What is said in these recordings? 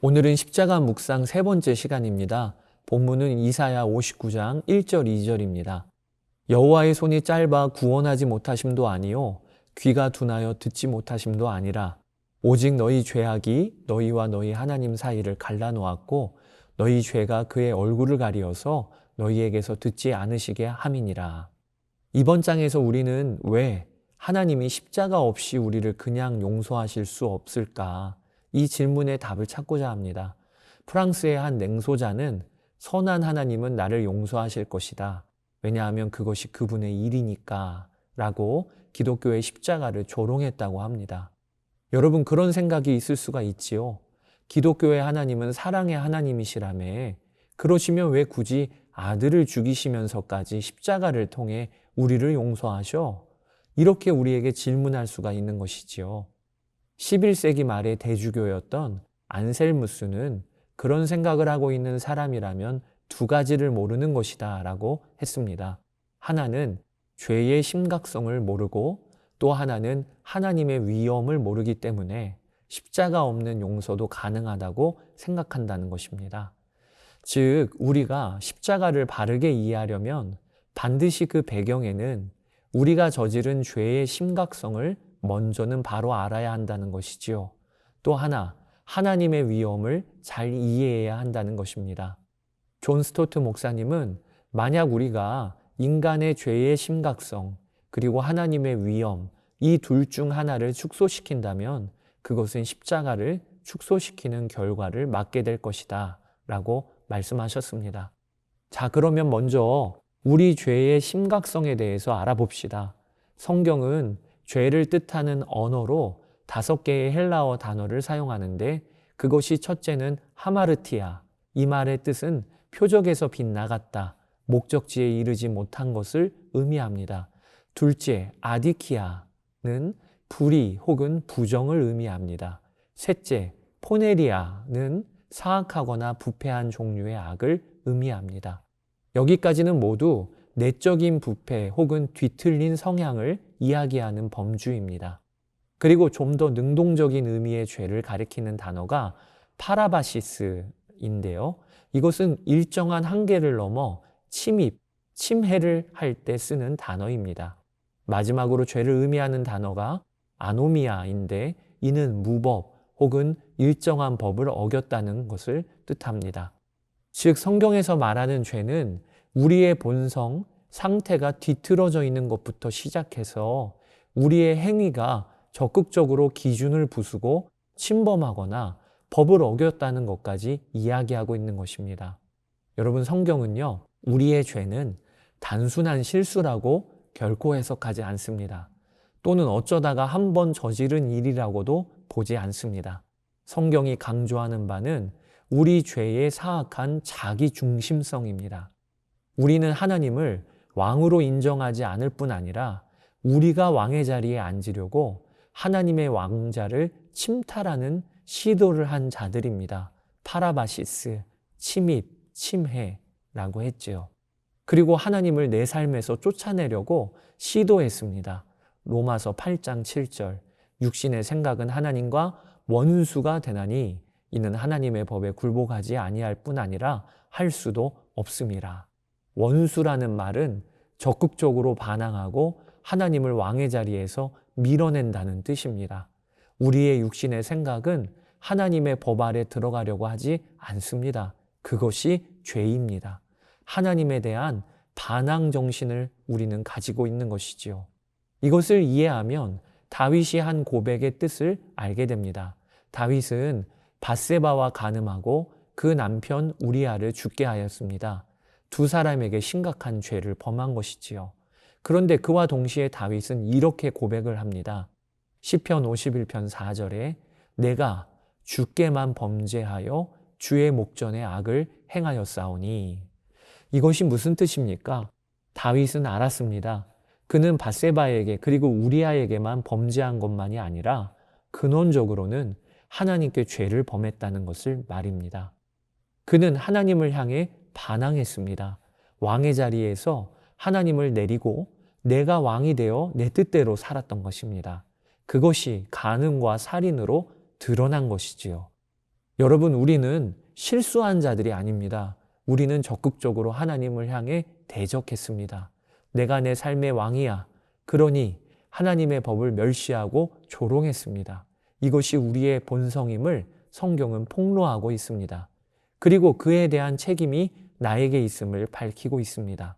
오늘은 십자가 묵상 세 번째 시간입니다. 본문은 이사야 59장 1절 2절입니다. 여호와의 손이 짧아 구원하지 못하심도 아니요 귀가 둔하여 듣지 못하심도 아니라 오직 너희 죄악이 너희와 너희 하나님 사이를 갈라놓았고 너희 죄가 그의 얼굴을 가리어서 너희에게서 듣지 않으시게 함이니라. 이번 장에서 우리는 왜 하나님이 십자가 없이 우리를 그냥 용서하실 수 없을까? 이 질문의 답을 찾고자 합니다. 프랑스의 한 냉소자는 선한 하나님은 나를 용서하실 것이다. 왜냐하면 그것이 그분의 일이니까 라고 기독교의 십자가를 조롱했다고 합니다. 여러분, 그런 생각이 있을 수가 있지요. 기독교의 하나님은 사랑의 하나님이시라며 그러시면 왜 굳이 아들을 죽이시면서까지 십자가를 통해 우리를 용서하셔? 이렇게 우리에게 질문할 수가 있는 것이지요. 11세기 말의 대주교였던 안셀무스는 그런 생각을 하고 있는 사람이라면 두 가지를 모르는 것이다 라고 했습니다. 하나는 죄의 심각성을 모르고 또 하나는 하나님의 위엄을 모르기 때문에 십자가 없는 용서도 가능하다고 생각한다는 것입니다. 즉, 우리가 십자가를 바르게 이해하려면 반드시 그 배경에는 우리가 저지른 죄의 심각성을 먼저는 바로 알아야 한다는 것이지요. 또 하나, 하나님의 위엄을 잘 이해해야 한다는 것입니다. 존 스토트 목사님은 만약 우리가 인간의 죄의 심각성 그리고 하나님의 위엄 이 둘 중 하나를 축소시킨다면 그것은 십자가를 축소시키는 결과를 맞게 될 것이다 라고 말씀하셨습니다. 자, 그러면 먼저 우리 죄의 심각성에 대해서 알아봅시다. 성경은 죄를 뜻하는 언어로 5개의 헬라어 단어를 사용하는데 그것이 첫째는 하마르티아, 이 말의 뜻은 표적에서 빗나갔다, 목적지에 이르지 못한 것을 의미합니다. 둘째, 아디키아는 불의 혹은 부정을 의미합니다. 셋째, 포네리아는 사악하거나 부패한 종류의 악을 의미합니다. 여기까지는 모두 내적인 부패 혹은 뒤틀린 성향을 이야기하는 범주입니다. 그리고 좀 더 능동적인 의미의 죄를 가리키는 단어가 파라바시스인데요. 이것은 일정한 한계를 넘어 침입, 침해를 할 때 쓰는 단어입니다. 마지막으로 죄를 의미하는 단어가 아노미아인데 이는 무법 혹은 일정한 법을 어겼다는 것을 뜻합니다. 즉, 성경에서 말하는 죄는 우리의 본성, 상태가 뒤틀어져 있는 것부터 시작해서 우리의 행위가 적극적으로 기준을 부수고 침범하거나 법을 어겼다는 것까지 이야기하고 있는 것입니다. 여러분, 성경은요, 우리의 죄는 단순한 실수라고 결코 해석하지 않습니다. 또는 어쩌다가 한 번 저지른 일이라고도 보지 않습니다. 성경이 강조하는 바는 우리 죄의 사악한 자기 중심성입니다. 우리는 하나님을 왕으로 인정하지 않을 뿐 아니라 우리가 왕의 자리에 앉으려고 하나님의 왕자를 침탈하는 시도를 한 자들입니다. 파라바시스, 침입, 침해라고 했지요. 그리고 하나님을 내 삶에서 쫓아내려고 시도했습니다. 로마서 8장 7절, 육신의 생각은 하나님과 원수가 되나니 이는 하나님의 법에 굴복하지 아니할 뿐 아니라 할 수도 없음이라. 원수라는 말은 적극적으로 반항하고 하나님을 왕의 자리에서 밀어낸다는 뜻입니다. 우리의 육신의 생각은 하나님의 법 아래 들어가려고 하지 않습니다. 그것이 죄입니다. 하나님에 대한 반항 정신을 우리는 가지고 있는 것이지요. 이것을 이해하면 다윗이 한 고백의 뜻을 알게 됩니다. 다윗은 밧세바와 간음하고 그 남편 우리아를 죽게 하였습니다. 두 사람에게 심각한 죄를 범한 것이지요. 그런데 그와 동시에 다윗은 이렇게 고백을 합니다. 시편 51편 4절에 내가 주께만 범죄하여 주의 목전에 악을 행하였사오니. 이것이 무슨 뜻입니까? 다윗은 알았습니다. 그는 밧세바에게 그리고 우리아에게만 범죄한 것만이 아니라 근원적으로는 하나님께 죄를 범했다는 것을 말입니다. 그는 하나님을 향해 반항했습니다. 왕의 자리에서 하나님을 내리고 내가 왕이 되어 내 뜻대로 살았던 것입니다. 그것이 간음과 살인으로 드러난 것이지요. 여러분, 우리는 실수한 자들이 아닙니다. 우리는 적극적으로 하나님을 향해 대적했습니다. 내가 내 삶의 왕이야. 그러니 하나님의 법을 멸시하고 조롱했습니다. 이것이 우리의 본성임을 성경은 폭로하고 있습니다. 그리고 그에 대한 책임이 나에게 있음을 밝히고 있습니다.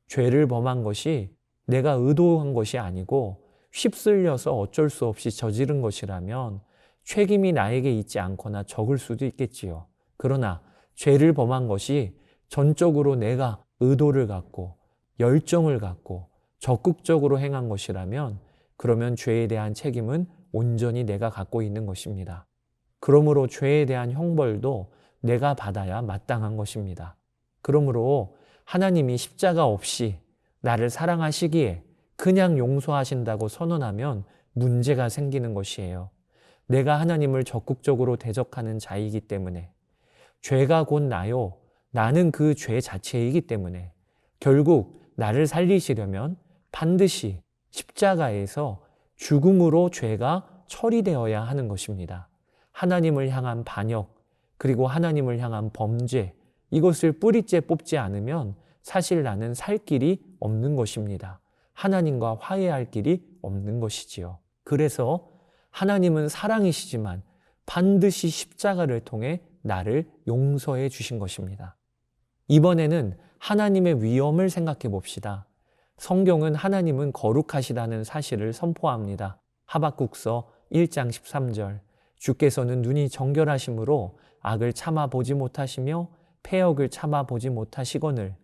죄를 범한 것이 내가 의도한 것이 아니고 휩쓸려서 어쩔 수 없이 저지른 것이라면 책임이 나에게 있지 않거나 적을 수도 있겠지요. 그러나 죄를 범한 것이 전적으로 내가 의도를 갖고 열정을 갖고 적극적으로 행한 것이라면 그러면 죄에 대한 책임은 온전히 내가 갖고 있는 것입니다. 그러므로 죄에 대한 형벌도 내가 받아야 마땅한 것입니다. 그러므로 하나님이 십자가 없이 나를 사랑하시기에 그냥 용서하신다고 선언하면 문제가 생기는 것이에요. 내가 하나님을 적극적으로 대적하는 자이기 때문에, 죄가 곧 나요. 나는 그 죄 자체이기 때문에 결국 나를 살리시려면 반드시 십자가에서 죽음으로 죄가 처리되어야 하는 것입니다. 하나님을 향한 반역, 그리고 하나님을 향한 범죄, 이것을 뿌리째 뽑지 않으면 사실 나는 살 길이 없는 것입니다. 하나님과 화해할 길이 없는 것이지요. 그래서 하나님은 사랑이시지만 반드시 십자가를 통해 나를 용서해 주신 것입니다. 이번에는 하나님의 위엄을 생각해 봅시다. 성경은 하나님은 거룩하시다는 사실을 선포합니다. 하박국서 1장 13절, 주께서는 눈이 정결하심으로 악을 참아 보지 못하시며 패역을 참아 보지 못하시거늘.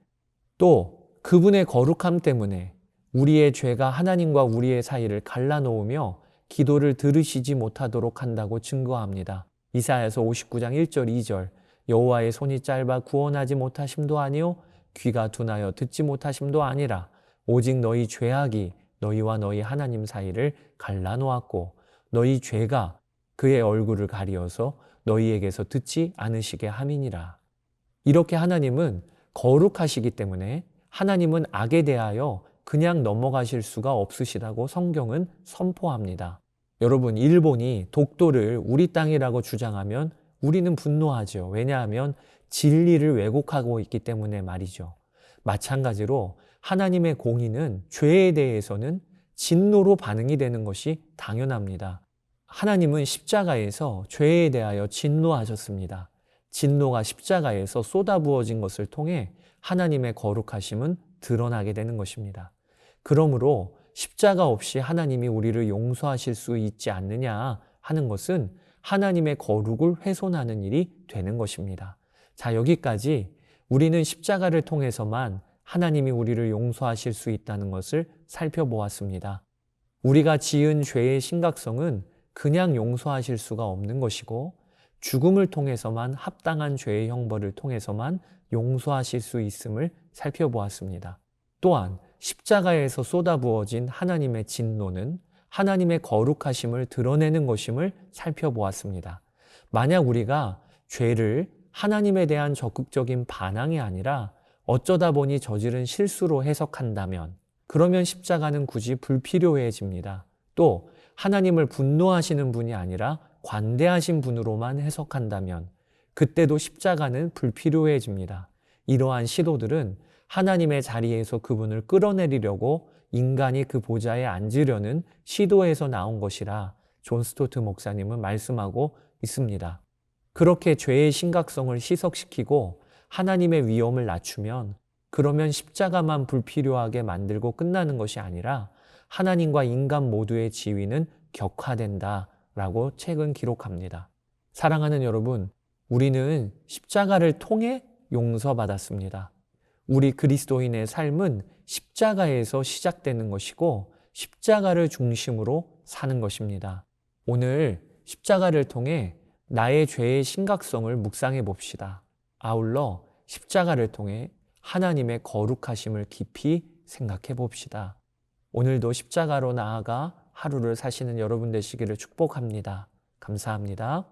또 그분의 거룩함 때문에 우리의 죄가 하나님과 우리의 사이를 갈라놓으며 기도를 들으시지 못하도록 한다고 증거합니다. 이사야서 59장 1절 2절, 여호와의 손이 짧아 구원하지 못하심도 아니요 귀가 둔하여 듣지 못하심도 아니라 오직 너희 죄악이 너희와 너희 하나님 사이를 갈라놓았고 너희 죄가 그의 얼굴을 가리어서 너희에게서 듣지 않으시게 함이니라. 이렇게 하나님은 거룩하시기 때문에 하나님은 악에 대하여 그냥 넘어가실 수가 없으시다고 성경은 선포합니다. 여러분, 일본이 독도를 우리 땅이라고 주장하면 우리는 분노하죠. 왜냐하면 진리를 왜곡하고 있기 때문에 말이죠. 마찬가지로 하나님의 공의는 죄에 대해서는 진노로 반응이 되는 것이 당연합니다. 하나님은 십자가에서 죄에 대하여 진노하셨습니다. 진노가 십자가에서 쏟아부어진 것을 통해 하나님의 거룩하심은 드러나게 되는 것입니다. 그러므로 십자가 없이 하나님이 우리를 용서하실 수 있지 않느냐 하는 것은 하나님의 거룩을 훼손하는 일이 되는 것입니다. 자, 여기까지 우리는 십자가를 통해서만 하나님이 우리를 용서하실 수 있다는 것을 살펴보았습니다. 우리가 지은 죄의 심각성은 그냥 용서하실 수가 없는 것이고 죽음을 통해서만, 합당한 죄의 형벌을 통해서만 용서하실 수 있음을 살펴보았습니다. 또한 십자가에서 쏟아부어진 하나님의 진노는 하나님의 거룩하심을 드러내는 것임을 살펴보았습니다. 만약 우리가 죄를 하나님에 대한 적극적인 반항이 아니라 어쩌다 보니 저지른 실수로 해석한다면 그러면 십자가는 굳이 불필요해집니다. 또 하나님을 분노하시는 분이 아니라 관대하신 분으로만 해석한다면 그때도 십자가는 불필요해집니다. 이러한 시도들은 하나님의 자리에서 그분을 끌어내리려고 인간이 그 보좌에 앉으려는 시도에서 나온 것이라 존 스토트 목사님은 말씀하고 있습니다. 그렇게 죄의 심각성을 희석시키고 하나님의 위엄을 낮추면 그러면 십자가만 불필요하게 만들고 끝나는 것이 아니라 하나님과 인간 모두의 지위는 격화된다라고 책은 기록합니다. 사랑하는 여러분, 우리는 십자가를 통해 용서받았습니다. 우리 그리스도인의 삶은 십자가에서 시작되는 것이고 십자가를 중심으로 사는 것입니다. 오늘 십자가를 통해 나의 죄의 심각성을 묵상해 봅시다. 아울러 십자가를 통해 하나님의 거룩하심을 깊이 생각해 봅시다. 오늘도 십자가로 나아가 하루를 사시는 여러분 되시기를 축복합니다. 감사합니다.